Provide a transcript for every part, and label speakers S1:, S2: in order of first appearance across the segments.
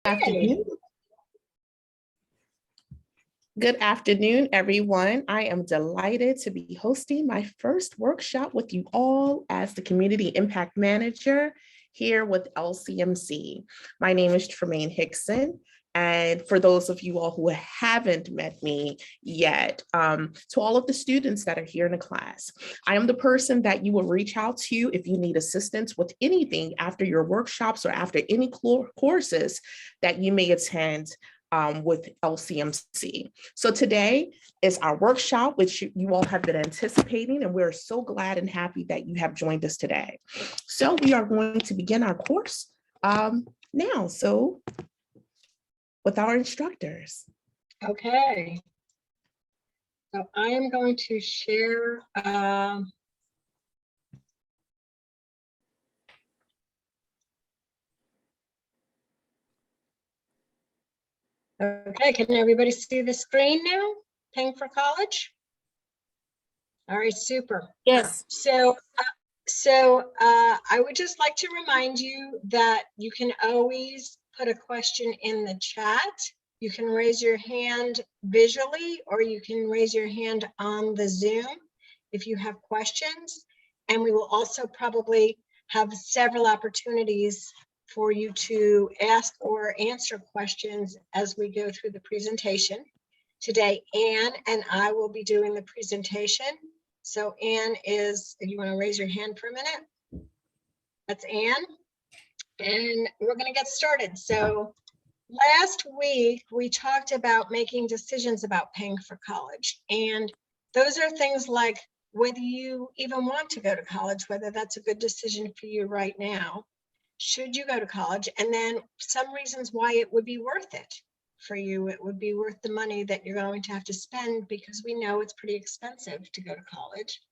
S1: Hey.
S2: Afternoon. Good afternoon, everyone. I am delighted to be hosting my first workshop with you all as the Community Impact Manager here with LCMC. My name is Tremaine Hickson. And for those of you all who haven't met me yet, to all of the students that are here in the class, I am the person that you will reach out to if you need assistance with anything after your workshops or after any courses that you may attend with LCMC. So today is our workshop, which you all have been anticipating, and we're so glad and happy that you have joined us today. So we are going to begin our course now. So with our instructors.
S1: Okay. So I am going to share okay, can everybody see the screen now? Paying for college? All right, super.
S3: Yes.
S1: So I would just like to remind you that you can always put a question in the chat. You can raise your hand visually, or you can raise your hand on the Zoom if you have questions. And we will also probably have several opportunities for you to ask or answer questions as we go through the presentation. Today, Anne and I will be doing the presentation. So Anne is, if you want to raise your hand for a minute. That's Anne. And we're going to get started. So last week, we talked about making decisions about paying for college. And those are things like whether you even want to go to college, whether that's a good decision for you right now. Should you go to college? And then some reasons why it would be worth it for you. It would be worth the money that you're going to have to spend, because we know it's pretty expensive to go to college.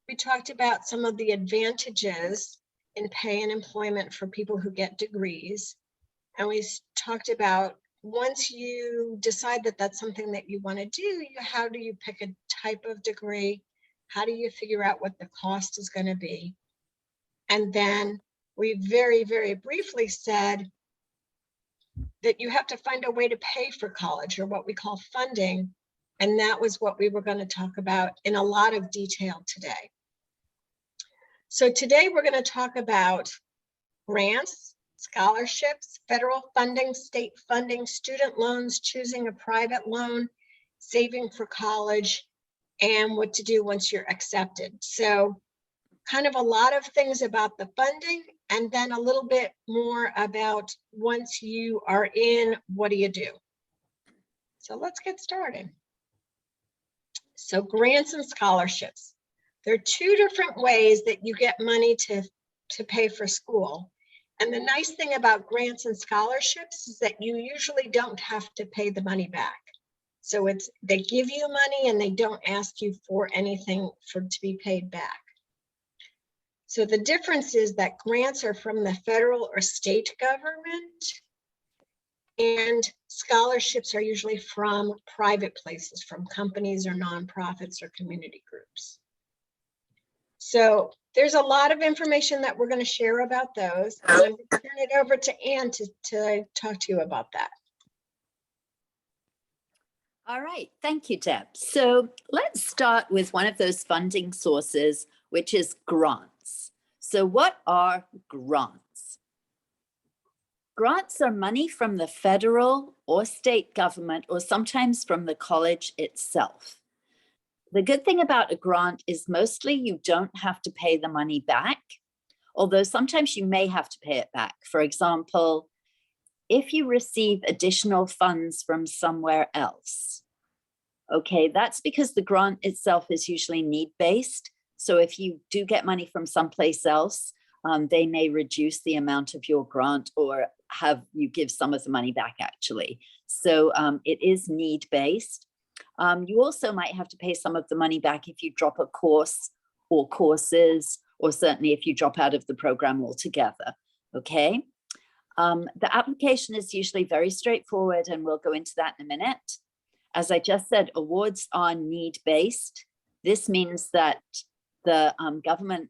S1: We talked about some of the advantages in pay and employment for people who get degrees. And we talked about once you decide that that's something that you want to do, how do you pick a type of degree? How do you figure out what the cost is going to be? And then we very, very briefly said that you have to find a way to pay for college, or what we call funding. And that was what we were going to talk about in a lot of detail today. So today we're going to talk about grants, scholarships, federal funding, state funding, student loans, choosing a private loan, saving for college, and what to do once you're accepted. So kind of a lot of things about the funding, and then a little bit more about once you are in, what do you do? So let's get started. So grants and scholarships. There are two different ways that you get money to pay for school. And the nice thing about grants and scholarships is that you usually don't have to pay the money back. So they give you money and they don't ask you for anything to be paid back. So the difference is that grants are from the federal or state government, and scholarships are usually from private places, from companies or nonprofits or community groups. So there's a lot of information that we're going to share about those. And I'm going to turn it over to Anne to talk to you about that.
S3: All right, thank you, Deb. So let's start with one of those funding sources, which is grants. So what are grants? Grants are money from the federal or state government, or sometimes from the college itself. The good thing about a grant is mostly you don't have to pay the money back, although sometimes you may have to pay it back. For example, if you receive additional funds from somewhere else, okay, that's because the grant itself is usually need-based. So if you do get money from someplace else, they may reduce the amount of your grant or have you give some of the money back actually. So it is need-based. You also might have to pay some of the money back if you drop a course or courses, or certainly if you drop out of the program altogether, okay? The application is usually very straightforward, and we'll go into that in a minute. As I just said, awards are need-based. This means that the government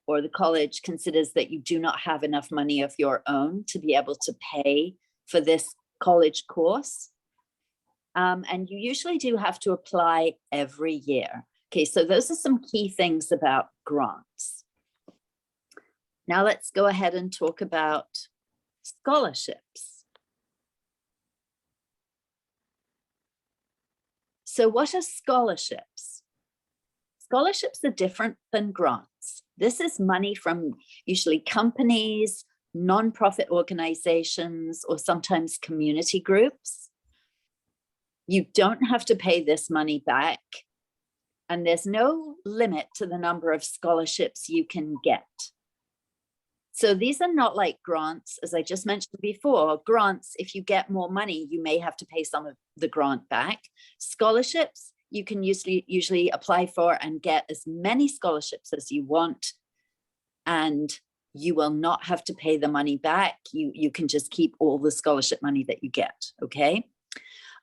S3: or the college considers that you do not have enough money of your own to be able to pay for this college course. And you usually do have to apply every year. Okay, so those are some key things about grants. Now let's go ahead and talk about scholarships. So what are scholarships? Scholarships are different than grants. This is money from usually companies, nonprofit organizations, or sometimes community groups. You don't have to pay this money back, and there's no limit to the number of scholarships you can get. So these are not like grants, as I just mentioned before. Grants, if you get more money, you may have to pay some of the grant back. Scholarships, you can usually apply for and get as many scholarships as you want, and you will not have to pay the money back. You can just keep all the scholarship money that you get, okay?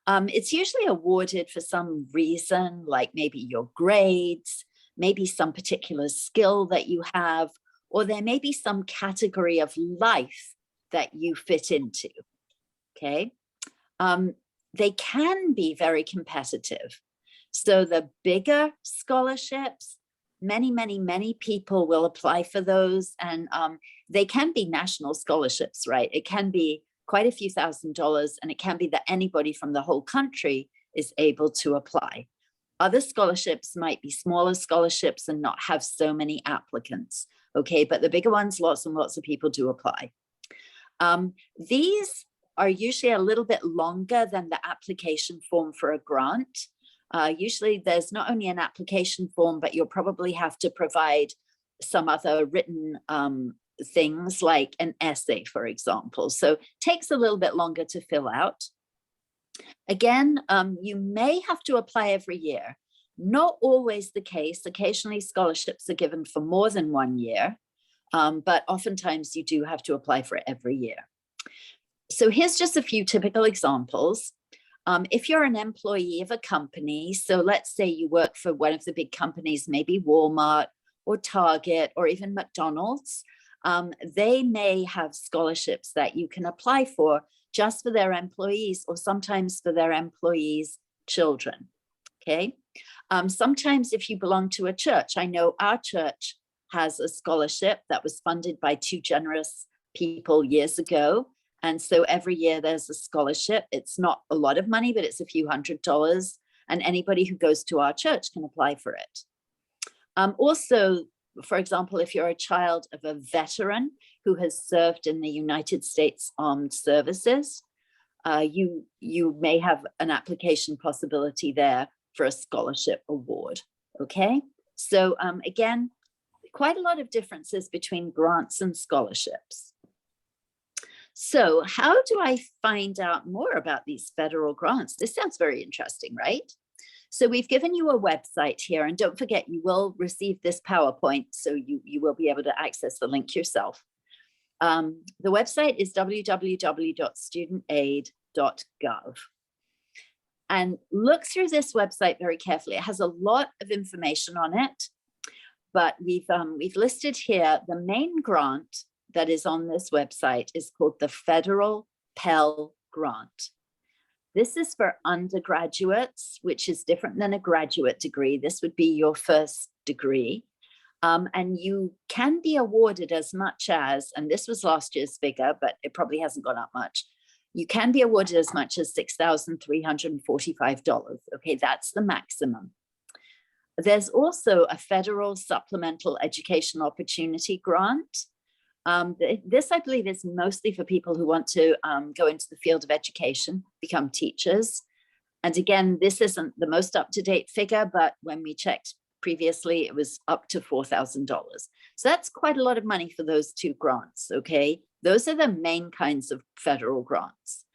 S3: It's usually awarded for some reason, like maybe your grades, maybe some particular skill that you have, or there may be some category of life that you fit into, okay? They can be very competitive. So the bigger scholarships, many people will apply for those, and they can be national scholarships, right? It can be quite a few $1,000s, and it can be that anybody from the whole country is able to apply. Other scholarships might be smaller scholarships and not have so many applicants, okay? But the bigger ones, lots and lots of people do apply. These are usually a little bit longer than the application form for a grant. Usually there's not only an application form, but you'll probably have to provide some other written things like an essay, for example. So it takes a little bit longer to fill out. Again, you may have to apply every year. Not always the case. Occasionally scholarships are given for more than 1 year, but oftentimes you do have to apply for it every year. So here's just a few typical examples. If you're an employee of a company, so let's say you work for one of the big companies, maybe Walmart or Target or even McDonald's, they may have scholarships that you can apply for just for their employees, or sometimes for their employees' children, okay? Sometimes if you belong to a church, I know our church has a scholarship that was funded by 2 generous people years ago. And so every year there's a scholarship. It's not a lot of money, but it's a few $100s. And anybody who goes to our church can apply for it. Also, for example, if you're a child of a veteran who has served in the United States Armed Services, you may have an application possibility there for a scholarship award, okay? So again, quite a lot of differences between grants and scholarships. So how do I find out more about these federal grants? This sounds very interesting, right? So we've given you a website here, and don't forget, you will receive this PowerPoint, so you will be able to access the link yourself. The website is www.studentaid.gov. And look through this website very carefully. It has a lot of information on it, but we've listed here the main grant that is on this website is called the Federal Pell Grant. This is for undergraduates, which is different than a graduate degree. This would be your first degree. And you can be awarded as much as, and this was last year's figure, but it probably hasn't gone up much. You can be awarded as much as $6,345. Okay, that's the maximum. There's also a federal supplemental education opportunity grant. This, I believe, is mostly for people who want to go into the field of education, become teachers. And again, this isn't the most up-to-date figure, but when we checked previously, it was up to $4,000. So that's quite a lot of money for those 2 grants, okay? Those are the main kinds of federal grants.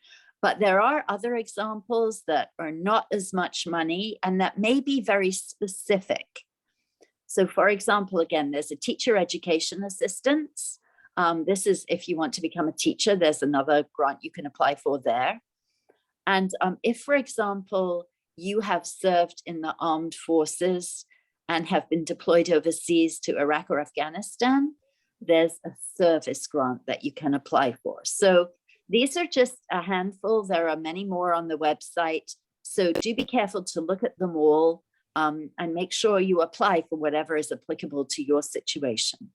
S3: But there are other examples that are not as much money and that may be very specific. So for example, again, there's a teacher education assistance. This is if you want to become a teacher, there's another grant you can apply for there. And if, for example, you have served in the armed forces and have been deployed overseas to Iraq or Afghanistan, there's a service grant that you can apply for. So These are just a handful. There are many more on the website. So do be careful to look at them all and make sure you apply for whatever is applicable to your situation.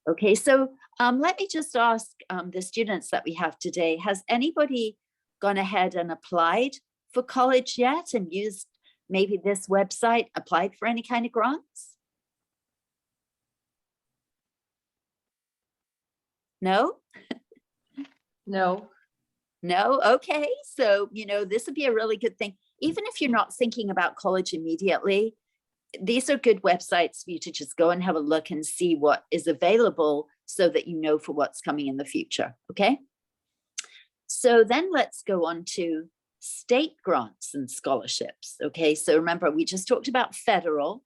S3: Okay, so let me just ask the students that we have today, has anybody gone ahead and applied for college yet and used maybe this website, applied for any kind of grants? No?
S4: No.
S3: No? Okay, so, you know, this would be a really good thing. Even if you're not thinking about college immediately, these are good websites for you to just go and have a look and see what is available so that you know for what's coming in the future, okay? So then let's go on to state grants and scholarships, okay? So remember, we just talked about federal.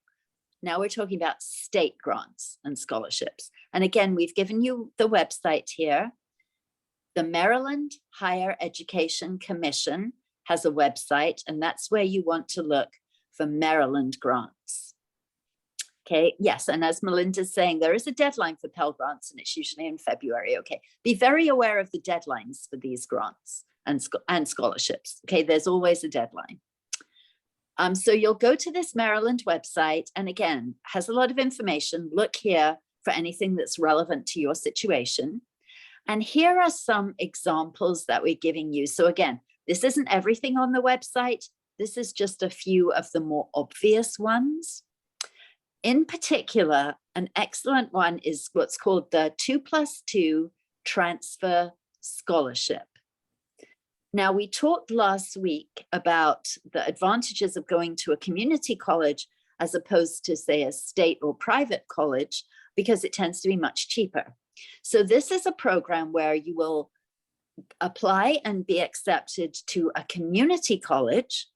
S3: Now we're talking about state grants and scholarships. And again, we've given you the website here. The Maryland Higher Education Commission has a website, and that's where you want to look for Maryland grants. Okay, yes, and as Melinda's saying, there is a deadline for Pell Grants, and it's usually in February, okay? Be very aware of the deadlines for these grants and scholarships, okay? There's always a deadline. So you'll go to this Maryland website, and again, has a lot of information. Look here for anything that's relevant to your situation. And here are some examples that we're giving you. So again, this isn't everything on the website. This is just a few of the more obvious ones. In particular, an excellent one is what's called the 2+2 Transfer Scholarship. Now, we talked last week about the advantages of going to a community college as opposed to, say, a state or private college, because it tends to be much cheaper. So this is a program where you will apply and be accepted to a community college,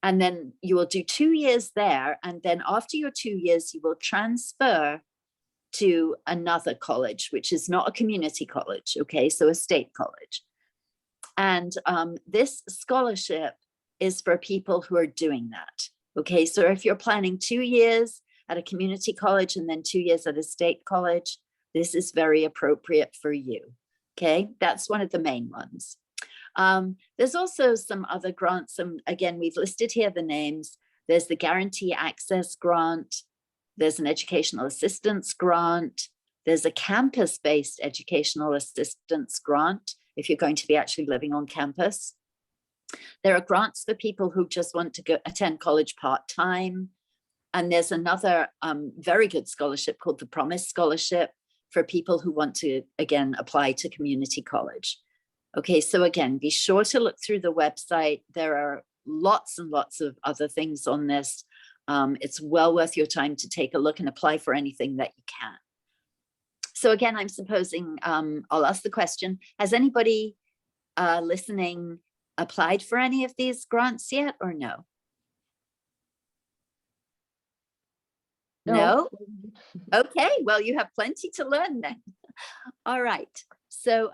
S3: and then you will do 2 years there. And then after your 2 years, you will transfer to another college, which is not a community college, okay? So a state college. And this scholarship is for people who are doing that, okay? So if you're planning 2 years at a community college and then 2 years at a state college, this is very appropriate for you, okay? That's one of the main ones. There's also some other grants. Again, we've listed here the names. There's the Guarantee Access Grant. There's an Educational Assistance Grant. There's a campus-based Educational Assistance Grant, if you're going to be actually living on campus. There are grants for people who just want to attend college part-time. And there's another very good scholarship called the Promise Scholarship for people who want to, again, apply to community college. Okay, so again, be sure to look through the website. There are lots and lots of other things on this. It's well worth your time to take a look and apply for anything that you can. So again, I'm supposing, I'll ask the question, has anybody listening applied for any of these grants yet or no? No? Okay, well, you have plenty to learn then. All right, so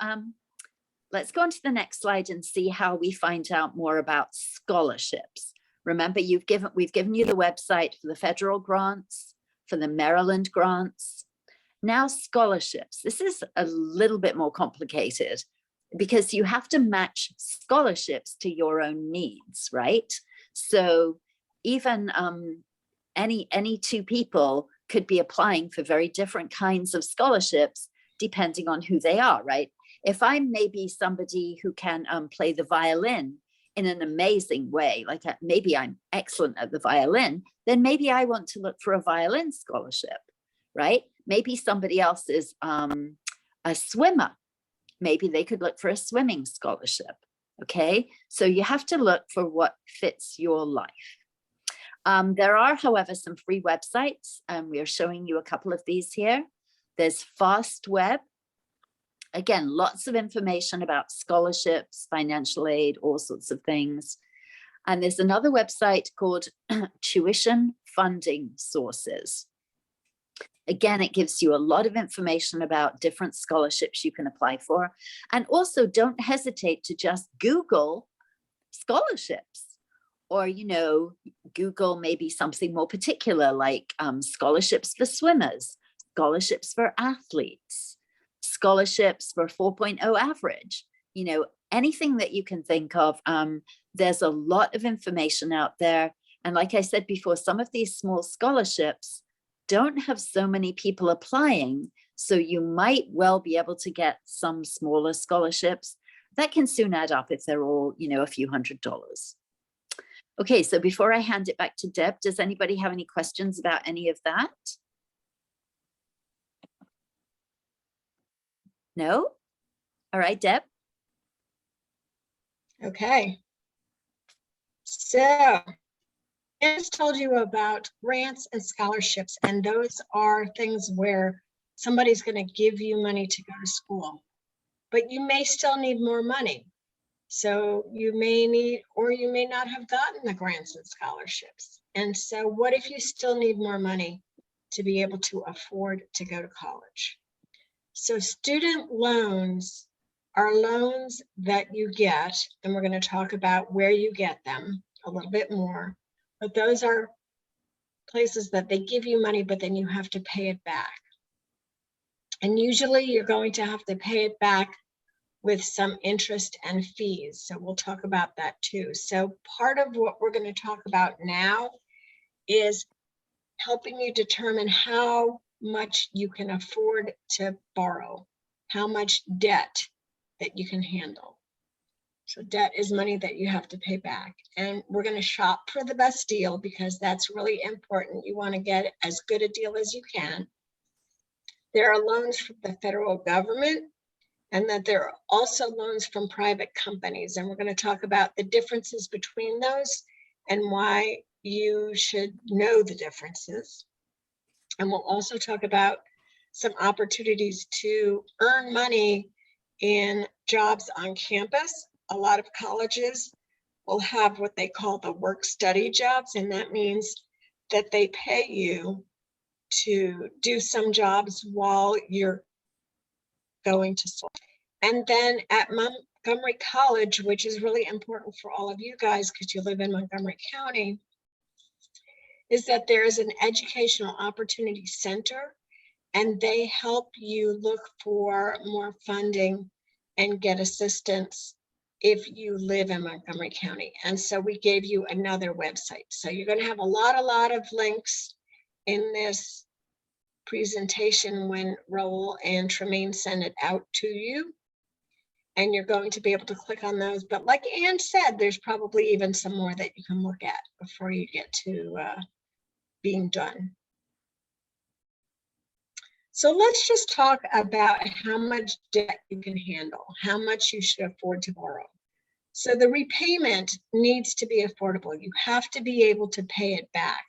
S3: let's go on to the next slide and see how we find out more about scholarships. Remember, we've given you the website for the federal grants, for the Maryland grants. Now scholarships. This is a little bit more complicated because you have to match scholarships to your own needs, right? So even any two people could be applying for very different kinds of scholarships depending on who they are, right? If I'm maybe somebody who can play the violin in an amazing way, like maybe I'm excellent at the violin, then maybe I want to look for a violin scholarship, right? Maybe somebody else is a swimmer. Maybe they could look for a swimming scholarship, okay? So you have to look for what fits your life. There are, however, some free websites, and we are showing you a couple of these here. There's FastWeb. Again, lots of information about scholarships, financial aid, all sorts of things. And there's another website called Tuition Funding Sources. Again, it gives you a lot of information about different scholarships you can apply for. And also don't hesitate to just Google scholarships, or, you know, Google maybe something more particular like scholarships for swimmers, scholarships for athletes, scholarships for 4.0 average. anything that you can think of. There's a lot of information out there. And like I said before, some of these small scholarships don't have so many people applying. So you might well be able to get some smaller scholarships that can soon add up if they're all, a few $100s. Okay, so before I hand it back to Deb, does anybody have any questions about any of that? No? All right, Deb.
S1: Okay. So I just told you about grants and scholarships, and those are things where somebody's going to give you money to go to school, but you may still need more money. So you may need, or you may not have gotten the grants and scholarships. And so what if you still need more money to be able to afford to go to college? So student loans are loans that you get, and we're going to talk about where you get them a little bit more, but those are places that they give you money, but then you have to pay it back. And usually you're going to have to pay it back with some interest and fees. So we'll talk about that too. So part of what we're going to talk about now is helping you determine how much you can afford to borrow, how much debt that you can handle. So debt is money that you have to pay back. And we're going to shop for the best deal because that's really important. You want to get as good a deal as you can. There are loans from the federal government, and that there are also loans from private companies. And we're going to talk about the differences between those and why you should know the differences. And we'll also talk about some opportunities to earn money in jobs on campus. A lot of colleges will have what they call the work-study jobs, and that means that they pay you to do some jobs while you're going to school. And then at Montgomery College, which is really important for all of you guys because you live in Montgomery County, is that there is an educational opportunity center, and they help you look for more funding and get assistance if you live in Montgomery County. And so we gave you another website. So you're going to have a lot of links in this presentation when Raul and Tremaine send it out to you. And you're going to be able to click on those. But like Ann said, there's probably even some more that you can look at before you get to being done. So let's just talk about how much debt you can handle, how much you should afford to borrow. So the repayment needs to be affordable. You have to be able to pay it back.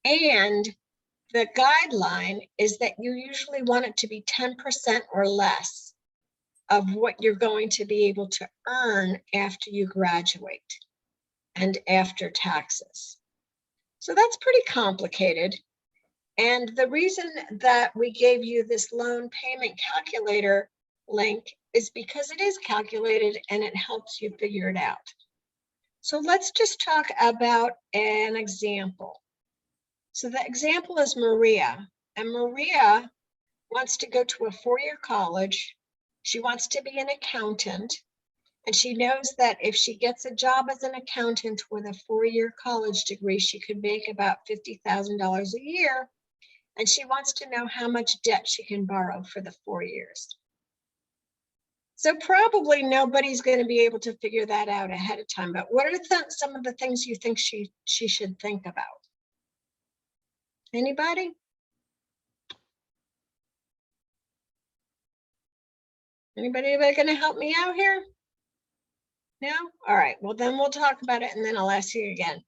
S1: And the guideline is that you usually want it to be 10% or less of what you're going to be able to earn after you graduate and after taxes. So that's pretty complicated. And the reason that we gave you this loan payment calculator link is because it is calculated and it helps you figure it out. So let's just talk about an example. So the example is Maria, and Maria wants to go to a four-year college. She wants to be an accountant, and she knows that if she gets a job as an accountant with a four-year college degree, she could make about $50,000 a year, and she wants to know how much debt she can borrow for the 4 years. So probably nobody's going to be able to figure that out ahead of time, but what are some of the things you think she should think about? Anybody? Anybody going to help me out here? No? All right, well then we'll talk about it and then I'll ask you again.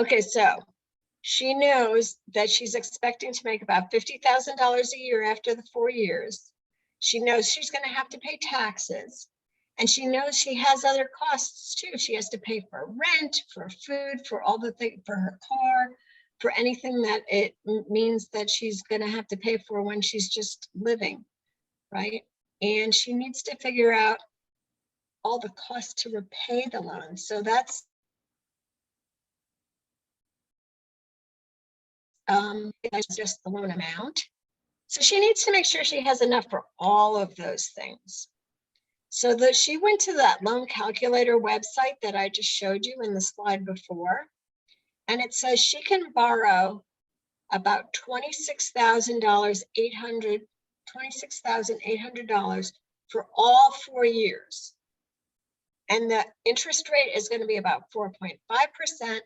S1: Okay, so she knows that she's expecting to make about $50,000 a year after the 4 years. She knows she's going to have to pay taxes, and she knows she has other costs too. She has to pay for rent, for food, for all the things, for her car, for anything that it means that she's going to have to pay for when she's just living, right? And she needs to figure out all the costs to repay the loan. So that's just the loan amount. So she needs to make sure she has enough for all of those things. So that she went to that loan calculator website that I just showed you in the slide before. And it says she can borrow about $26,800 for all 4 years. And the interest rate is going to be about 4.5%.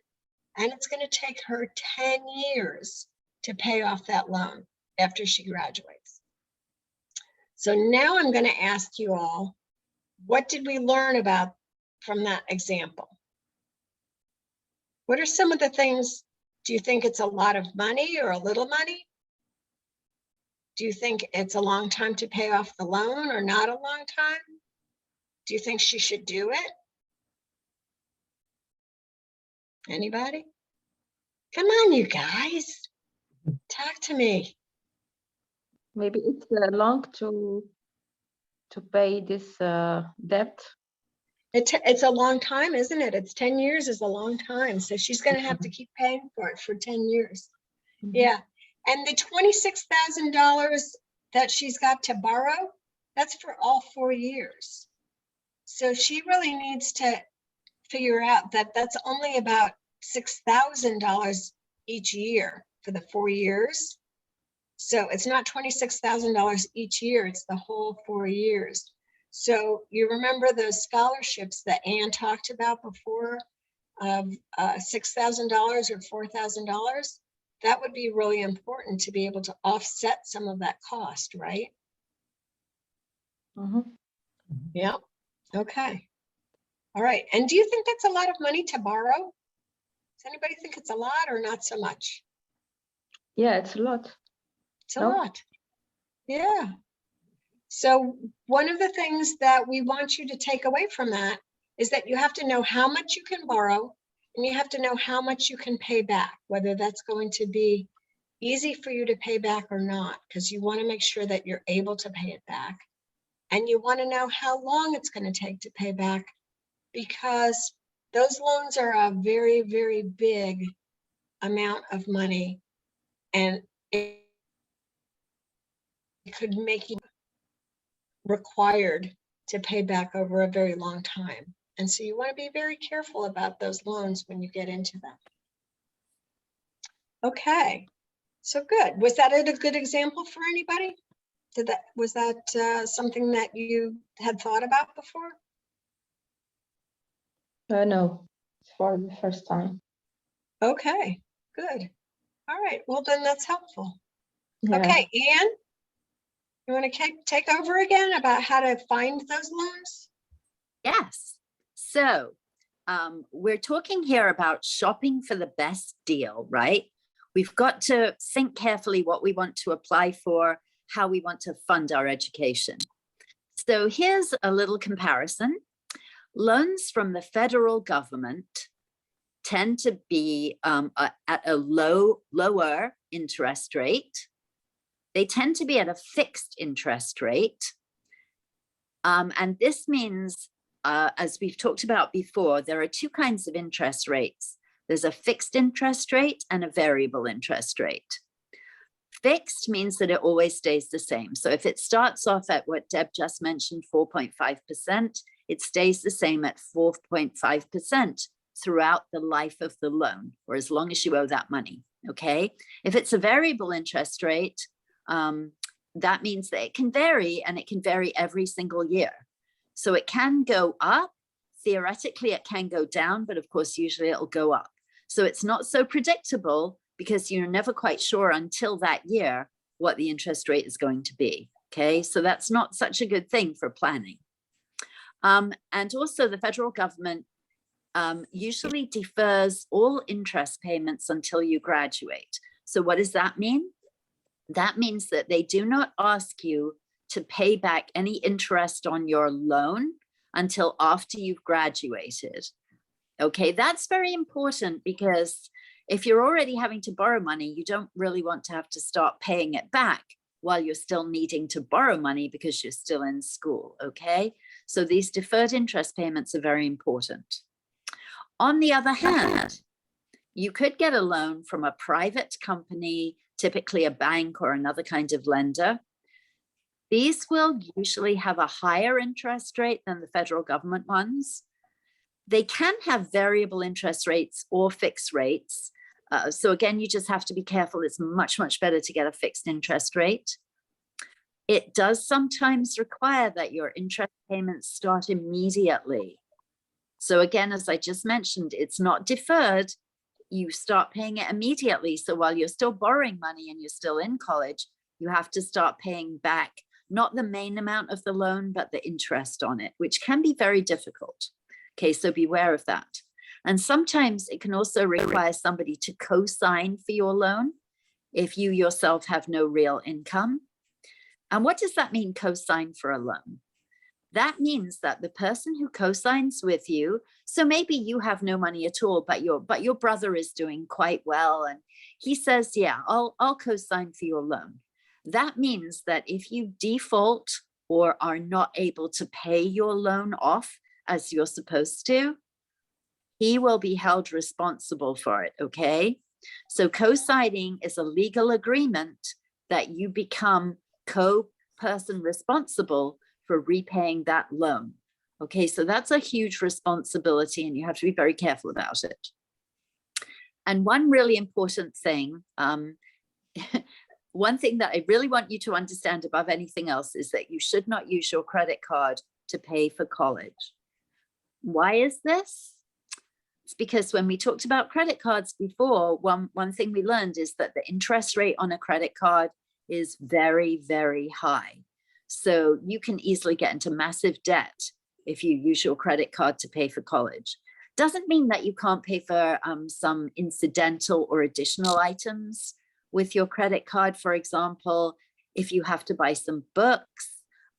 S1: And it's going to take her 10 years to pay off that loan after she graduates. So now I'm going to ask you all, what did we learn about from that example? What are some of the things? Do you think it's a lot of money or a little money? Do you think it's a long time to pay off the loan or not a long time? Do you think she should do it? Anybody? Come on, you guys. Talk to me.
S4: Maybe it's long to pay this debt.
S1: It's a long time, isn't it? It's 10 years is a long time. So she's going to have to keep paying for it for 10 years.
S4: Mhm.
S1: Yeah. And the $26,000 that she's got to borrow, that's for all 4 years. So she really needs to figure out that that's only about $6,000 each year for the 4 years. So it's not $26,000 each year, it's the whole 4 years. So you remember those scholarships that Ann talked about before of $6,000 or $4,000? That would be really important to be able to offset some of that cost, right?
S4: Mhm.
S1: Yeah. Okay. All right. And do you think that's a lot of money to borrow? Does anybody think it's a lot or not so much?
S4: Yeah, it's a lot.
S1: It's a
S4: No.
S1: lot. Yeah. So one of the things that we want you to take away from that is that you have to know how much you can borrow and you have to know how much you can pay back, whether that's going to be easy for you to pay back or not, because you want to make sure that you're able to pay it back. And you want to know how long it's going to take to pay back, because those loans are a very, very big amount of money, and it could make you required to pay back over a very long time. And so you want to be very careful about those loans when you get into them. Okay, so good. Was that a good example for anybody? Was that something that you had thought about before?
S4: No, it's for the first time.
S1: Okay, good. All right, well then that's helpful.
S4: Yeah.
S1: Okay, Ann, you want to take over again about how to find those loans?
S3: Yes. So we're talking here about shopping for the best deal, right? We've got to think carefully what we want to apply for, how we want to fund our education. So here's a little comparison. Loans from the federal government tend to be at a lower interest rate. They tend to be at a fixed interest rate. And this means, as we've talked about before, there are two kinds of interest rates. There's a fixed interest rate and a variable interest rate. Fixed means that it always stays the same. So if it starts off at what Deb just mentioned, 4.5%, it stays the same at 4.5% throughout the life of the loan, or as long as you owe that money, okay? If it's a variable interest rate, that means that it can vary, and it can vary every single year. So it can go up, theoretically it can go down, but of course usually it'll go up. So it's not so predictable, because you're never quite sure until that year what the interest rate is going to be, okay? So that's not such a good thing for planning. And also the federal government usually defers all interest payments until you graduate. So what does that mean? That means that they do not ask you to pay back any interest on your loan until after you've graduated. Okay, that's very important, because if you're already having to borrow money, you don't really want to have to start paying it back while you're still needing to borrow money because you're still in school, okay? So these deferred interest payments are very important. On the other hand, you could get a loan from a private company, typically a bank or another kind of lender. These will usually have a higher interest rate than the federal government ones. They can have variable interest rates or fixed rates. So again, you just have to be careful. It's much, much better to get a fixed interest rate. It does sometimes require that your interest payments start immediately. So again, as I just mentioned, it's not deferred. You start paying it immediately. So while you're still borrowing money and you're still in college, you have to start paying back, not the main amount of the loan, but the interest on it, which can be very difficult. Okay, so beware of that. And sometimes it can also require somebody to co-sign for your loan if you yourself have no real income. And what does that mean, co-sign for a loan? That means that the person who co-signs with you, so maybe you have no money at all, but your brother is doing quite well, and he says, yeah, I'll co-sign for your loan. That means that if you default or are not able to pay your loan off as you're supposed to, he will be held responsible for it, okay? So co-signing is a legal agreement that you become co-person responsible for repaying that loan. Okay, so that's a huge responsibility and you have to be very careful about it. And one really important thing, one thing that I really want you to understand above anything else is that you should not use your credit card to pay for college. Why is this? It's because when we talked about credit cards before, one thing we learned is that the interest rate on a credit card is very, very high. So you can easily get into massive debt if you use your credit card to pay for college. Doesn't mean that you can't pay for some incidental or additional items with your credit card. For example, if you have to buy some books,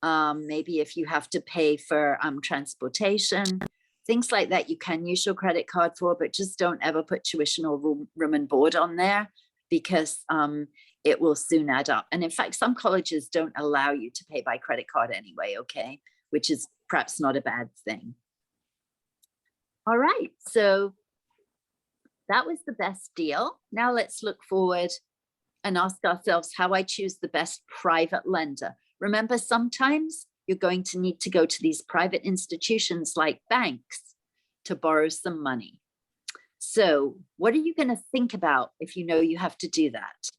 S3: maybe if you have to pay for transportation, things like that, you can use your credit card for, but just don't ever put tuition or room and board on there because it will soon add up. And in fact, some colleges don't allow you to pay by credit card anyway, okay? Which is perhaps not a bad thing. All right, so that was the best deal. Now let's look forward and ask ourselves how I choose the best private lender. Remember, sometimes you're going to need to go to these private institutions like banks to borrow some money. So what are you going to think about if you know you have to do that?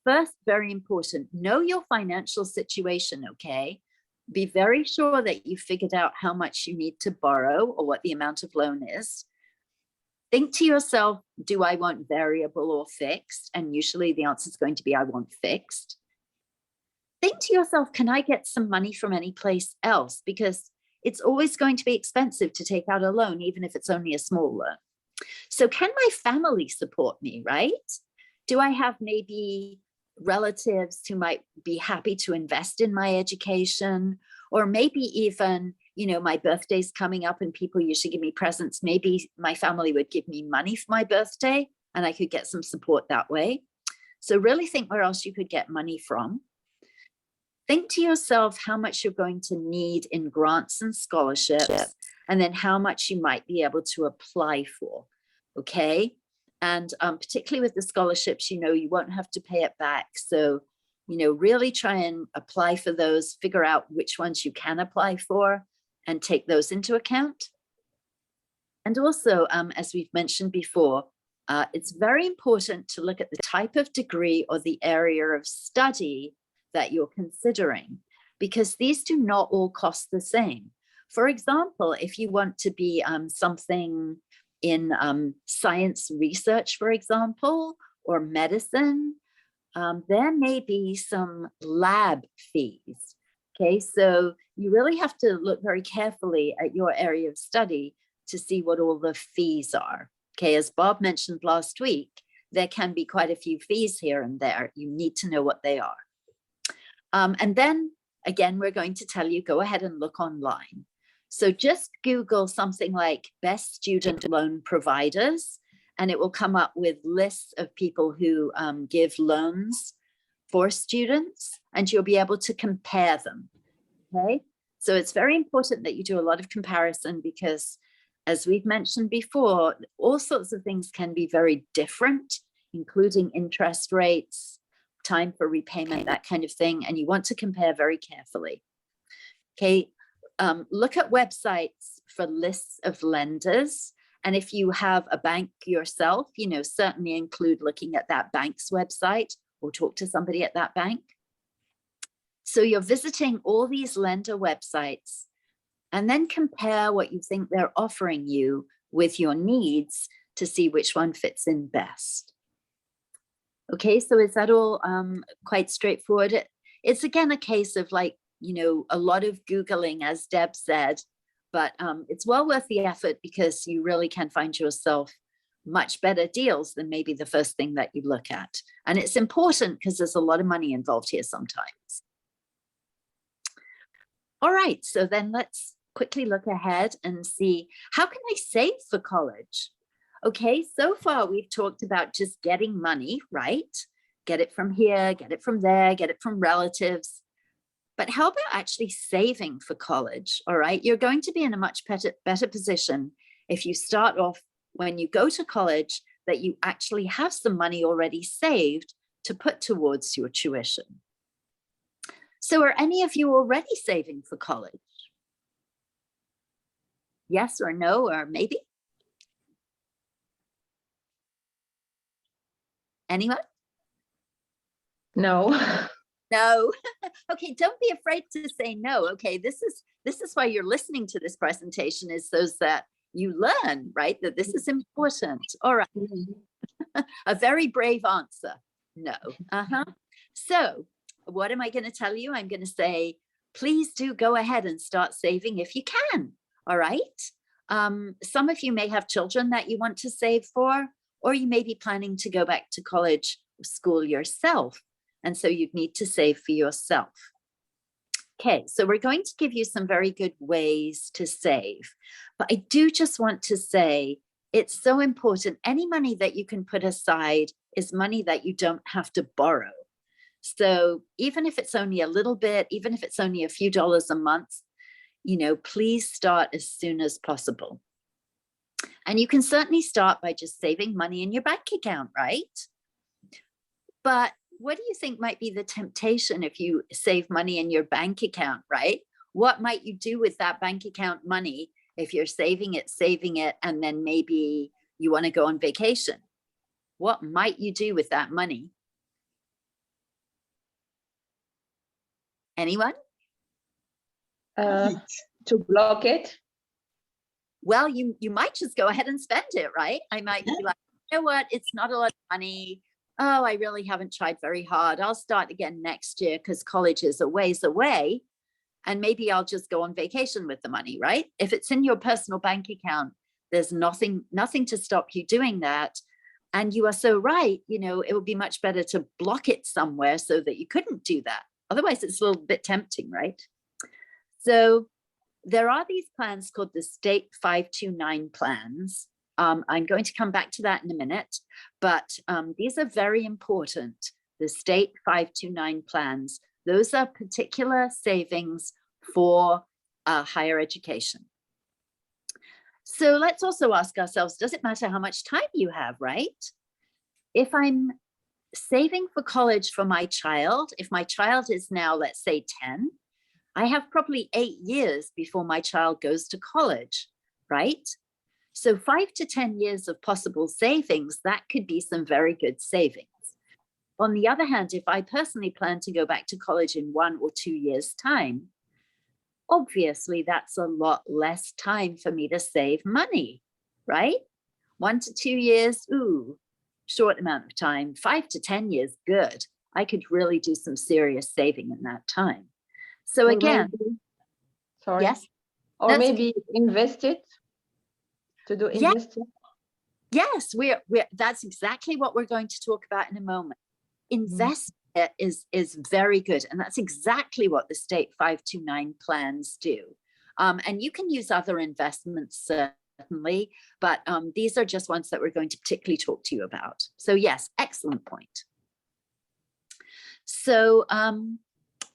S3: First, very important, know your financial situation, okay? Be very sure that you figured out how much you need to borrow or what the amount of loan is. Think to yourself, do I want variable or fixed? And usually the answer is going to be, I want fixed. Think to yourself, can I get some money from any place else? Because it's always going to be expensive to take out a loan, even if it's only a small loan. So can my family support me, right? Do I have maybe relatives who might be happy to invest in my education? Or maybe even, you know, my birthday's coming up and people usually give me presents. Maybe my family would give me money for my birthday and I could get some support that way. So really think where else you could get money from. Think to yourself how much you're going to need in grants and scholarships, and then how much you might be able to apply for, okay? And particularly with the scholarships, you know, you won't have to pay it back. So, you know, really try and apply for those, figure out which ones you can apply for and take those into account. And also, as we've mentioned before, it's very important to look at the type of degree or the area of study that you're considering, because these do not all cost the same. For example, if you want to be something in science research, for example, or medicine, there may be some lab fees. Okay, so you really have to look very carefully at your area of study to see what all the fees are. Okay, as Bob mentioned last week, there can be quite a few fees here and there. You need to know what they are. And then again, we're going to tell you, go ahead and look online. So just Google something like best student loan providers, and it will come up with lists of people who give loans for students, and you'll be able to compare them, okay? So it's very important that you do a lot of comparison because, as we've mentioned before, all sorts of things can be very different, including interest rates, time for repayment, that kind of thing. And you want to compare very carefully. Okay, look at websites for lists of lenders. And if you have a bank yourself, you know, certainly include looking at that bank's website or talk to somebody at that bank. So you're visiting all these lender websites and then compare what you think they're offering you with your needs to see which one fits in best. Okay, so is that all quite straightforward? It's again a case of, like, you know, a lot of Googling, as Deb said, but it's well worth the effort because you really can find yourself much better deals than maybe the first thing that you look at. And it's important because there's a lot of money involved here sometimes. All right, so then let's quickly look ahead and see, how can I save for college? Okay, so far we've talked about just getting money, right? Get it from here, get it from there, get it from relatives. But how about actually saving for college? All right, you're going to be in a much better position if you start off when you go to college, that you actually have some money already saved to put towards your tuition. So are any of you already saving for college? Yes or no, or maybe? Anyone?
S4: No.
S3: No. Okay, don't be afraid to say no. Okay, this is why you're listening to this presentation, is so that you learn, right? That this is important. All right. A very brave answer. No. So what am I going to tell you? I'm going to say, please do go ahead and start saving if you can. All right. Some of you may have children that you want to save for, or you may be planning to go back to college or school yourself. And so you'd need to save for yourself. Okay, so we're going to give you some very good ways to save. But I do just want to say, it's so important. Any money that you can put aside is money that you don't have to borrow. So even if it's only a little bit, even if it's only a few dollars a month, you know, please start as soon as possible. And you can certainly start by just saving money in your bank account, right? But what do you think might be the temptation if you save money in your bank account, right? What might you do with that bank account money if you're saving it, and then maybe you want to go on vacation? What might you do with that money? Anyone?
S4: To block it.
S3: Well, you might just go ahead and spend it, right? I might be like, you know what, it's not a lot of money. Oh, I really haven't tried very hard. I'll start again next year because college is a ways away. And maybe I'll just go on vacation with the money, right? If it's in your personal bank account, there's nothing to stop you doing that. And you are so right, you know, it would be much better to block it somewhere so that you couldn't do that. Otherwise, it's a little bit tempting, right? So there are these plans called the State 529 plans. I'm going to come back to that in a minute, but these are very important. The State 529 plans, those are particular savings for higher education. So let's also ask ourselves, does it matter how much time you have, right? If I'm saving for college for my child, if my child is now, let's say 10, I have probably 8 years before my child goes to college, right? So 5 to 10 years of possible savings, that could be some very good savings. On the other hand, if I personally plan to go back to college in 1 or 2 years' time, obviously that's a lot less time for me to save money, right? 1 to 2 years, ooh, short amount of time. 5 to 10 years, good. I could really do some serious saving in that time. So
S4: Or
S3: again,
S4: maybe, sorry.
S3: yes.
S4: Or
S3: That's
S4: maybe invest it. To do
S3: Yeah.
S4: investing.
S3: Yes, that's exactly what we're going to talk about in a moment. Invest is very good. And that's exactly what the State 529 plans do. And you can use other investments certainly, but these are just ones that we're going to particularly talk to you about. So yes, excellent point. So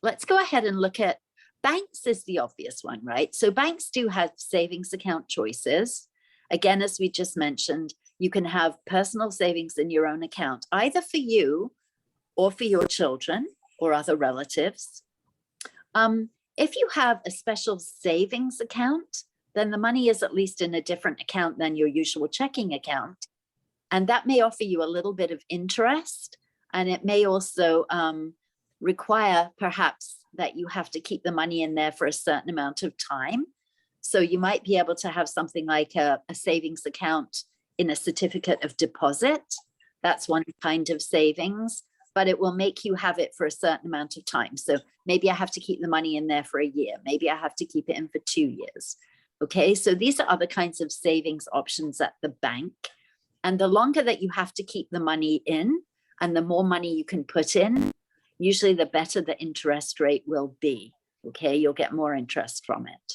S3: let's go ahead and look at banks is the obvious one, right? So banks do have savings account choices. Again, as we just mentioned, you can have personal savings in your own account, either for you or for your children or other relatives. If you have a special savings account, then the money is at least in a different account than your usual checking account. And that may offer you a little bit of interest. And it may also require perhaps that you have to keep the money in there for a certain amount of time. So you might be able to have something like a savings account in a certificate of deposit. That's one kind of savings, but it will make you have it for a certain amount of time. So maybe I have to keep the money in there for a year. Maybe I have to keep it in for 2 years. Okay, so these are other kinds of savings options at the bank. And the longer that you have to keep the money in and the more money you can put in, usually the better the interest rate will be. Okay, you'll get more interest from it.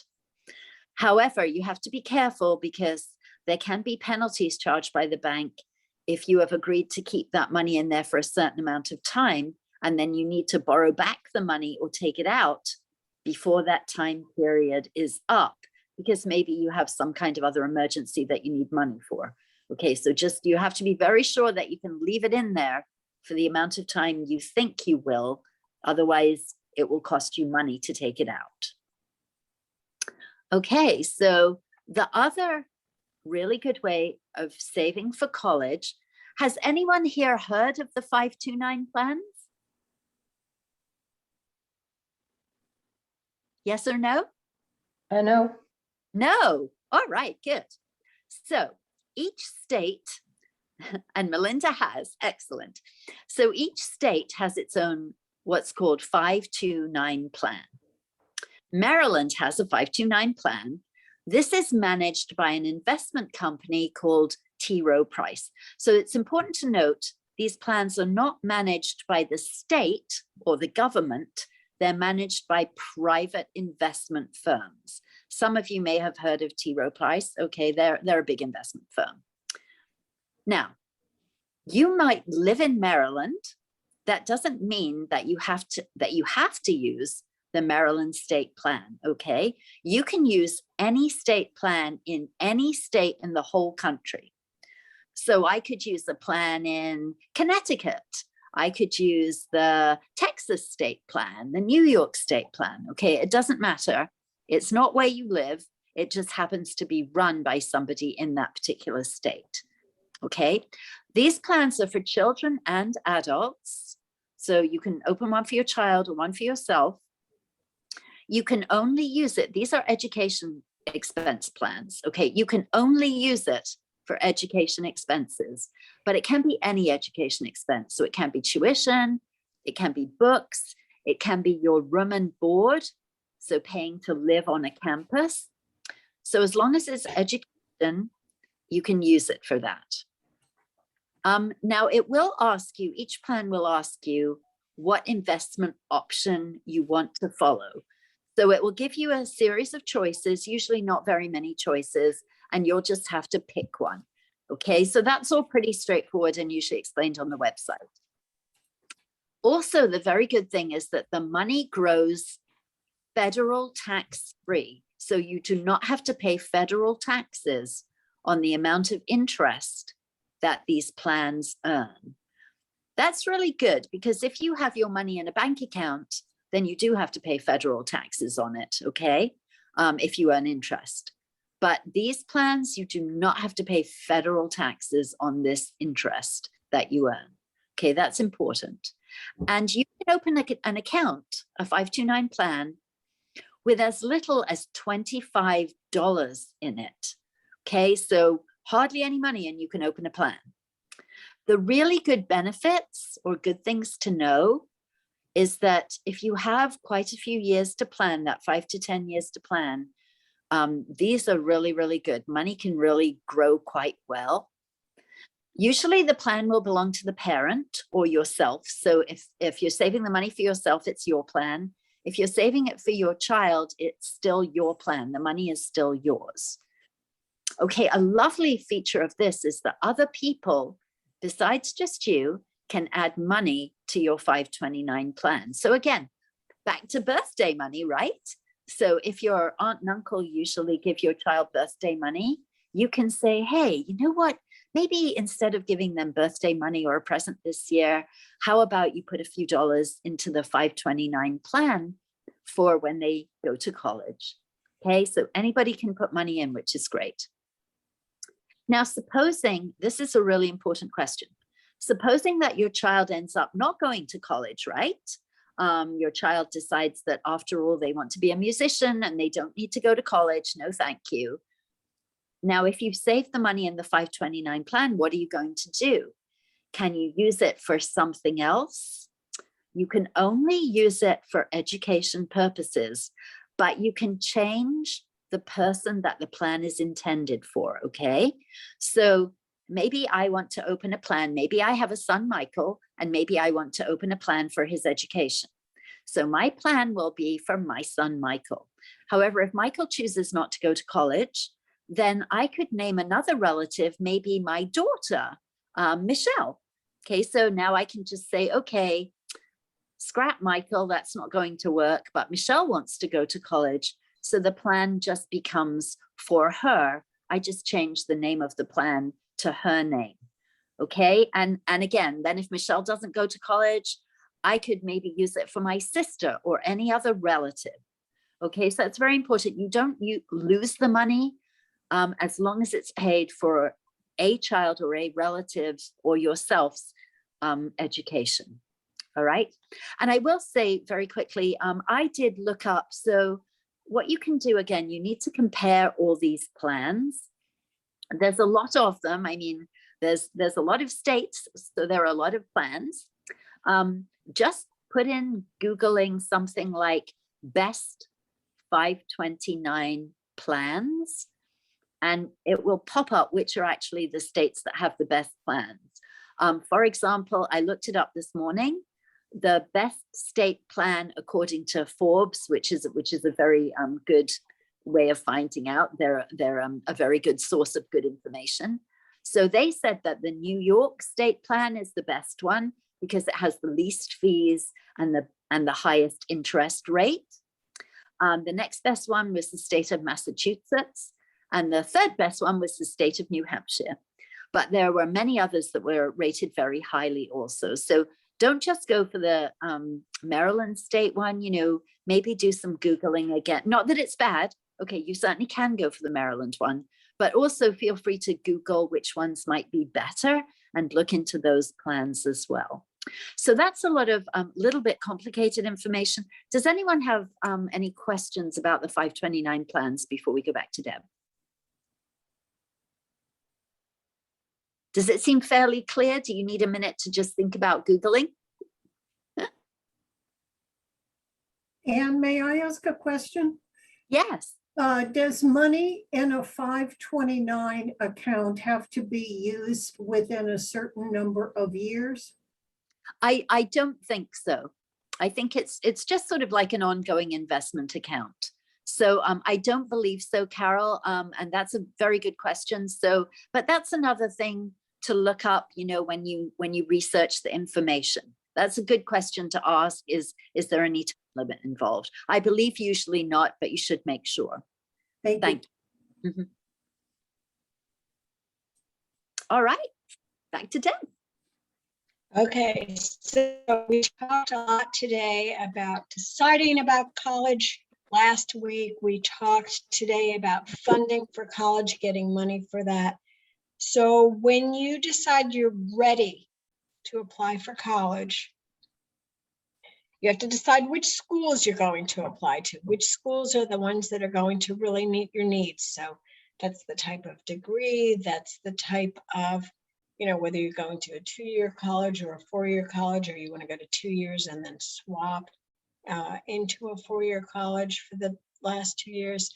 S3: However, you have to be careful because there can be penalties charged by the bank if you have agreed to keep that money in there for a certain amount of time, and then you need to borrow back the money or take it out before that time period is up, because maybe you have some kind of other emergency that you need money for. Okay, so just you have to be very sure that you can leave it in there for the amount of time you think you will. Otherwise, it will cost you money to take it out. Okay, so the other really good way of saving for college, has anyone here heard of the 529 plans? Yes or no?
S4: No.
S3: No. All right, good. So each state, and Melinda has, excellent. So each state has its own what's called 529 plan. Maryland has a 529 plan. This is managed by an investment company called T. Rowe Price. So it's important to note these plans are not managed by the state or the government. They're managed by private investment firms. Some of you may have heard of T. Rowe Price. Okay, they're a big investment firm. Now, you might live in Maryland. That doesn't mean that you have to use the Maryland state plan, okay? You can use any state plan in any state in the whole country. So I could use a plan in Connecticut. I could use the Texas state plan, the New York state plan, okay? It doesn't matter. It's not where you live. It just happens to be run by somebody in that particular state, okay? These plans are for children and adults. So you can open one for your child or one for yourself. You can only use it. These are education expense plans. Okay, you can only use it for education expenses, but it can be any education expense. So it can be tuition, it can be books, it can be your room and board. So paying to live on a campus. So as long as it's education, you can use it for that. Now it will ask you, each plan will ask you what investment option you want to follow. So it will give you a series of choices, usually not very many choices, and you'll just have to pick one. Okay, so that's all pretty straightforward and usually explained on the website. Also, the very good thing is that the money grows federal tax free. So you do not have to pay federal taxes on the amount of interest that these plans earn. That's really good because if you have your money in a bank account, then you do have to pay federal taxes on it, okay? If you earn interest. But these plans, you do not have to pay federal taxes on this interest that you earn. Okay, that's important. And you can open an account, a 529 plan, with as little as $25 in it. Okay, so hardly any money and you can open a plan. The really good benefits or good things to know is that if you have quite a few years to plan, that 5 to 10 years to plan, these are really, really good. Money can really grow quite well. Usually the plan will belong to the parent or yourself. So if you're saving the money for yourself, it's your plan. If you're saving it for your child, it's still your plan. The money is still yours. Okay, a lovely feature of this is that other people, besides just you, can add money to your 529 plan. So again, back to birthday money, right? So if your aunt and uncle usually give your child birthday money, you can say, hey, you know what? maybe instead of giving them birthday money or a present this year, how about you put a few dollars into the 529 plan for when they go to college? Okay, so anybody can put money in, which is great. Now, supposing, this is a really important question. Supposing that your child ends up not going to college, right? Your child decides that after all, they want to be a musician and they don't need to go to college. No, thank you. Now, if you've saved the money in the 529 plan, what are you going to do? Can you use it for something else? You can only use it for education purposes, but you can change the person that the plan is intended for, okay? So maybe I want to open a plan. Maybe I have a son, Michael, and maybe I want to open a plan for his education. So my plan will be for my son, Michael. However, if Michael chooses not to go to college, then I could name another relative, maybe my daughter, Michelle. Okay, so now I can just say, okay, scrap Michael, that's not going to work, but Michelle wants to go to college. So the plan just becomes for her. I just changed the name of the plan to her name. Okay, and again, then if Michelle doesn't go to college, I could maybe use it for my sister or any other relative. Okay, so it's very important. You lose the money as long as it's paid for a child or a relative or yourself's education. All right. And I will say very quickly, I did look up. So what you can do, again, you need to compare all these plans. There's a lot of them. I mean, there's a lot of states, so there are a lot of plans. Just put in Googling something like best 529 plans, and it will pop up which are actually the states that have the best plans. For example, I looked it up this morning. The best state plan, according to Forbes, which is a very good way of finding out. They're a very good source of good information. So they said that the New York state plan is the best one because it has the least fees and the highest interest rate. The next best one was the state of Massachusetts, and the third best one was the state of New Hampshire. But there were many others that were rated very highly also. So don't just go for the Maryland state one, maybe do some Googling again. Not that it's bad. Okay, you certainly can go for the Maryland one, but also feel free to Google which ones might be better and look into those plans as well. So that's a lot of little bit complicated information. Does anyone have any questions about the 529 plans before we go back to Deb? Does it seem fairly clear? Do you need a minute to just think about Googling?
S5: Anne, may I ask a question?
S3: Yes.
S5: Does money in a 529 account have to be used within a certain number of years?
S3: I don't think so. I think it's just sort of like an ongoing investment account. So I don't believe so, Carol. And that's a very good question. So, but that's another thing to look up, when you research the information. That's a good question to ask. Is there any time limit involved? I believe usually not, but you should make sure.
S5: Thank you.
S3: Mhm. All right, back to Deb.
S1: Okay, so we talked a lot today about deciding about college. Last week, we talked today about funding for college, getting money for that. So when you decide you're ready to apply for college, you have to decide which schools you're going to apply to, which schools are the ones that are going to really meet your needs. So that's the type of degree, that's the type of, whether you're going to a 2-year college or a 4-year college, or you want to go to 2 years and then swap into a 4-year college for the last 2 years.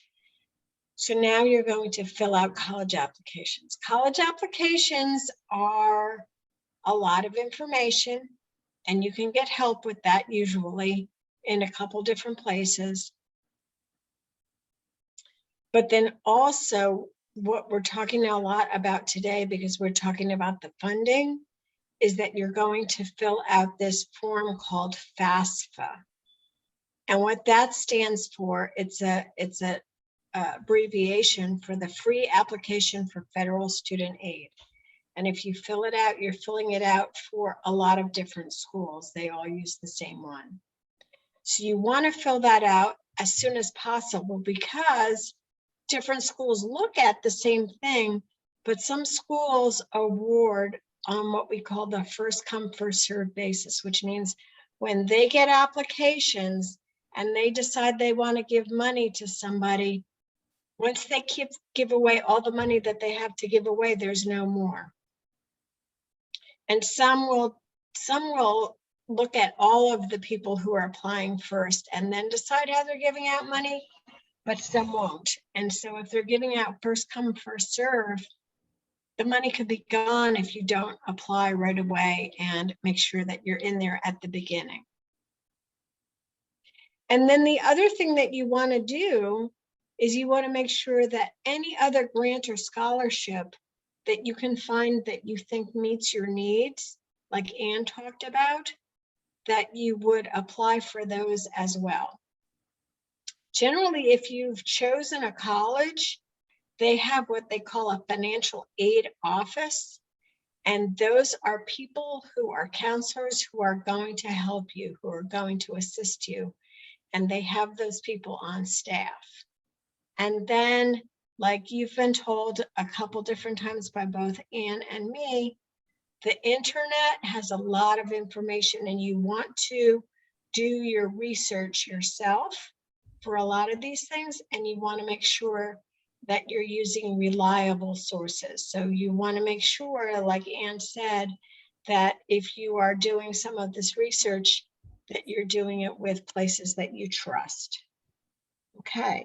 S1: So now you're going to fill out college applications. College applications are a lot of information, and you can get help with that usually in a couple different places. But then also what we're talking a lot about today, because we're talking about the funding, is that you're going to fill out this form called FAFSA. And what that stands for, it's a abbreviation for the Free Application for Federal Student Aid. And if you fill it out, you're filling it out for a lot of different schools. They all use the same one. So you want to fill that out as soon as possible because different schools look at the same thing, but some schools award on what we call the first come, first served basis, which means when they get applications and they decide they want to give money to somebody, once they give away all the money that they have to give away, there's no more. And some will look at all of the people who are applying first and then decide how they're giving out money, but some won't. And so if they're giving out first come, first serve, the money could be gone if you don't apply right away and make sure that you're in there at the beginning. And then the other thing that you want to do is you want to make sure that any other grant or scholarship that you can find that you think meets your needs, like Ann talked about, that you would apply for those as well. Generally, if you've chosen a college, they have what they call a financial aid office. And those are people who are counselors who are going to help you, who are going to assist you. And they have those people on staff. And then, like you've been told a couple different times by both Ann and me, the internet has a lot of information and you want to do your research yourself for a lot of these things. And you want to make sure that you're using reliable sources. So you want to make sure, like Ann said, that if you are doing some of this research, that you're doing it with places that you trust. Okay,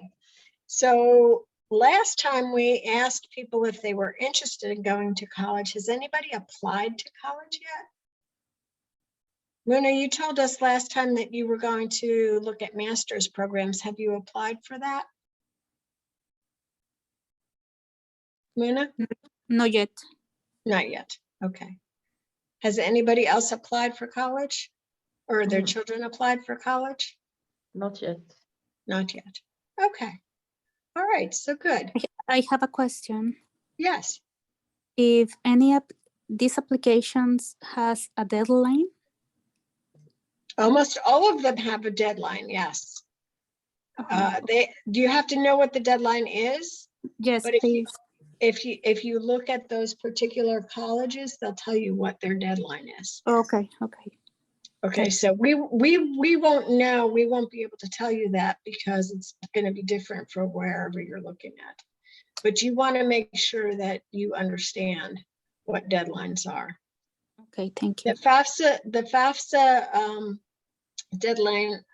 S1: so last time we asked people if they were interested in going to college. Has anybody applied to college yet? Luna, you told us last time that you were going to look at master's programs. Have you applied for that? Luna?
S6: Not yet.
S1: Not yet. Okay. Has anybody else applied for college? Or their children applied for college?
S4: Not yet.
S1: Not yet. Okay. All right. So good.
S6: I have a question.
S1: Yes.
S6: If any of these applications has a deadline?
S1: Almost all of them have a deadline. Yes. Do you have to know what the deadline is?
S6: Yes,
S1: But
S6: please.
S1: if you look at those particular colleges, they'll tell you what their deadline is.
S6: Okay, okay.
S1: Okay, so we won't know, we won't be able to tell you that because it's going to be different for wherever you're looking at. But you want to make sure that you understand what deadlines are.
S6: Okay, thank
S1: The
S6: you.
S1: FAFSA deadline,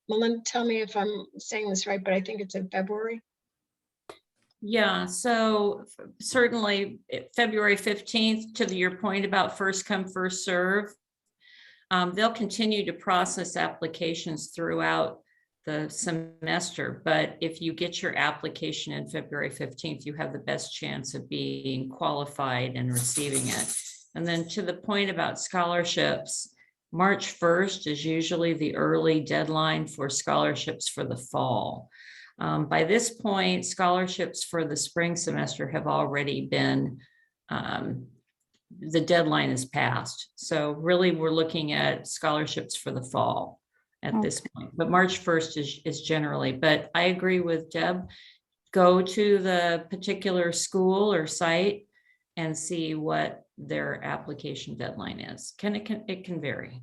S1: Melinda, tell me if I'm saying this right, but I think it's in February.
S7: Yeah, so certainly February 15th, to your point about first come, first serve. They'll continue to process applications throughout the semester, but if you get your application in February 15th, you have the best chance of being qualified and receiving it. And then to the point about scholarships, March 1st is usually the early deadline for scholarships for the fall. By this point, scholarships for the spring semester have already been the deadline is passed. So really we're looking at scholarships for the fall at this point, but March 1st is generally, but I agree with Deb. Go to the particular school or site and see what their application deadline is. It can vary.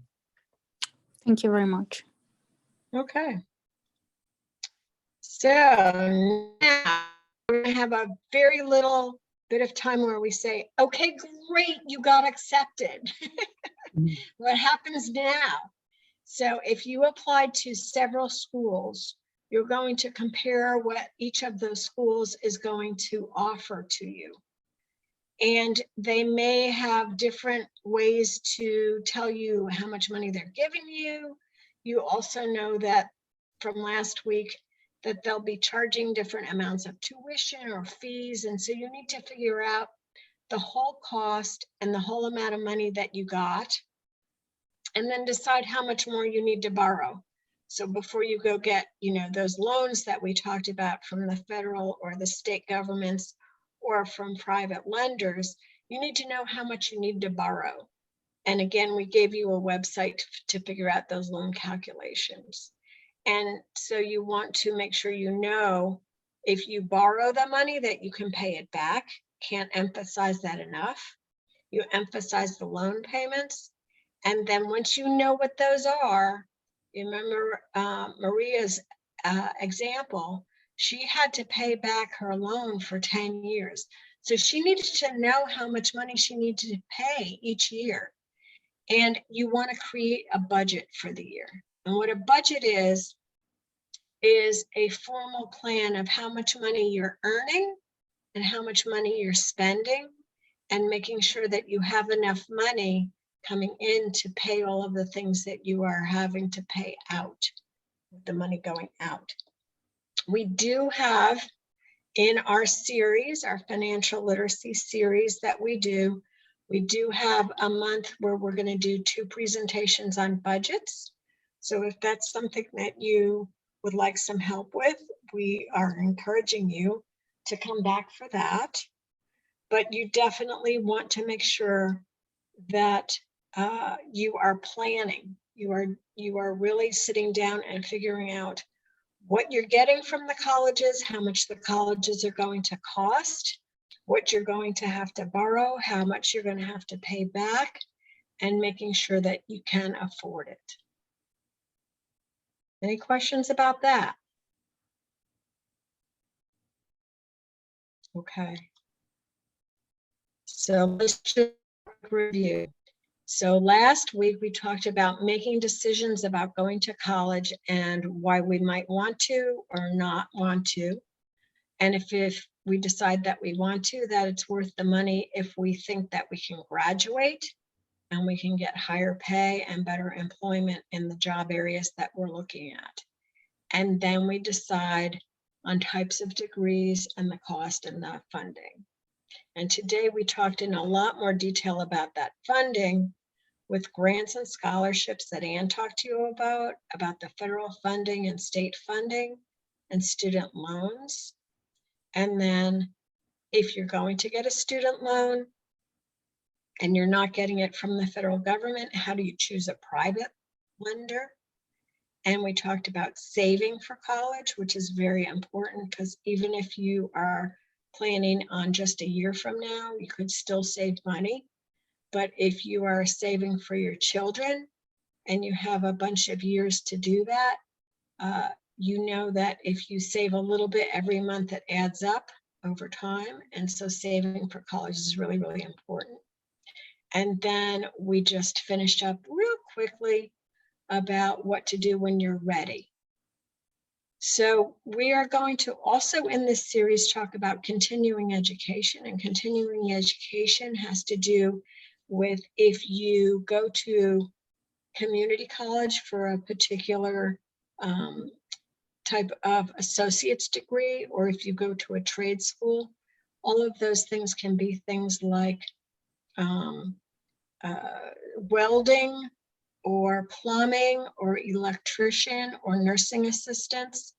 S6: Thank you very much.
S1: Okay. So now we're gonna have a very little bit of time where we say, okay, great, you got accepted. What happens now? So if you applied to several schools, you're going to compare what each of those schools is going to offer to you. And they may have different ways to tell you how much money they're giving you. You also know that from last week that they'll be charging different amounts of tuition or fees. And so you need to figure out the whole cost and the whole amount of money that you got, and then decide how much more you need to borrow. So before you go get, those loans that we talked about from the federal or the state governments or from private lenders, you need to know how much you need to borrow. And again, we gave you a website to figure out those loan calculations. And so you want to make sure you know if you borrow the money that you can pay it back. Can't emphasize that enough. You emphasize the loan payments. And then once you know what those are, you remember Maria's example, she had to pay back her loan for 10 years. So she needed to know how much money she needed to pay each year. And you want to create a budget for the year. And what a budget is a formal plan of how much money you're earning and how much money you're spending, and making sure that you have enough money coming in to pay all of the things that you are having to pay out, the money going out. We do have in our series, our financial literacy series that we do have a month where we're going to do 2 presentations on budgets. So if that's something that you would like some help with, we are encouraging you to come back for that. But you definitely want to make sure that you are planning. You are really sitting down and figuring out what you're getting from the colleges, how much the colleges are going to cost, what you're going to have to borrow, how much you're going to have to pay back, and making sure that you can afford it. Any questions about that? Okay. So let's just review. So last week we talked about making decisions about going to college and why we might want to or not want to. And if we decide that we want to, that it's worth the money if we think that we can graduate and we can get higher pay and better employment in the job areas that we're looking at. And then we decide on types of degrees and the cost and the funding. And today we talked in a lot more detail about that funding with grants and scholarships that Ann talked to you about the federal funding and state funding and student loans. And then if you're going to get a student loan and you're not getting it from the federal government, how do you choose a private lender? And we talked about saving for college, which is very important because even if you are planning on just a year from now, you could still save money. But if you are saving for your children and you have a bunch of years to do that, you know that if you save a little bit every month, it adds up over time. And so saving for college is really, really important. And then we just finished up real quickly about what to do when you're ready. So we are going to also in this series talk about continuing education, and continuing education has to do with if you go to community college for a particular type of associate's degree, or if you go to a trade school, all of those things can be things like welding, or plumbing, or electrician, or nursing assistants,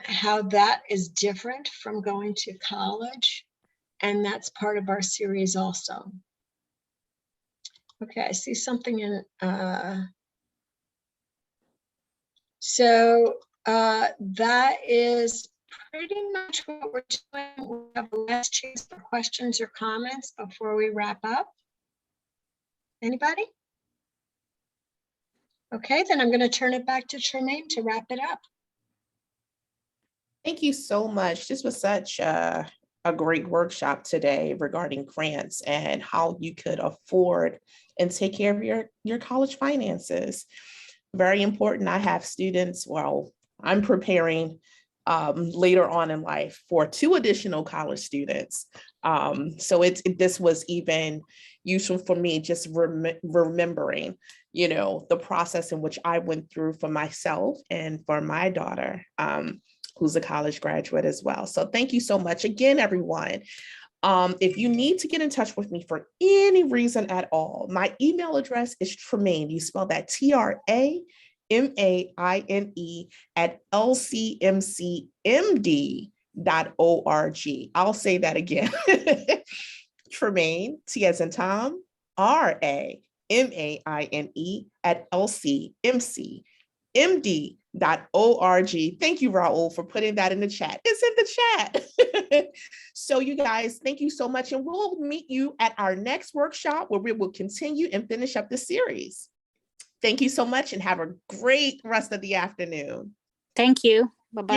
S1: how that is different from going to college. And that's part of our series also. Okay, I see something in, so that is pretty much what we're doing. We have a last chance for questions or comments before we wrap up. Anybody? Okay, then I'm going to turn it back to Tremaine to wrap it up.
S2: Thank you so much. This was such a great workshop today regarding grants and how you could afford and take care of your college finances. Very important. I have students, well, I'm preparing later on in life for 2 additional college students. So this was even useful for me, just remembering, you know, the process in which I went through for myself and for my daughter, who's a college graduate as well. So thank you so much again, everyone. If you need to get in touch with me for any reason at all, my email address is Tremaine. You spell that TRAMAINE @lcmcmd.org. I'll say that again. Tremaine, T as in Tom, RAMAINE at lcmcmd.org. Thank you, Raul, for putting that in the chat. It's in the chat. So you guys, thank you so much. And we'll meet you at our next workshop where we will continue and finish up the series. Thank you so much and have a great rest of the afternoon.
S6: Thank you. Bye-bye.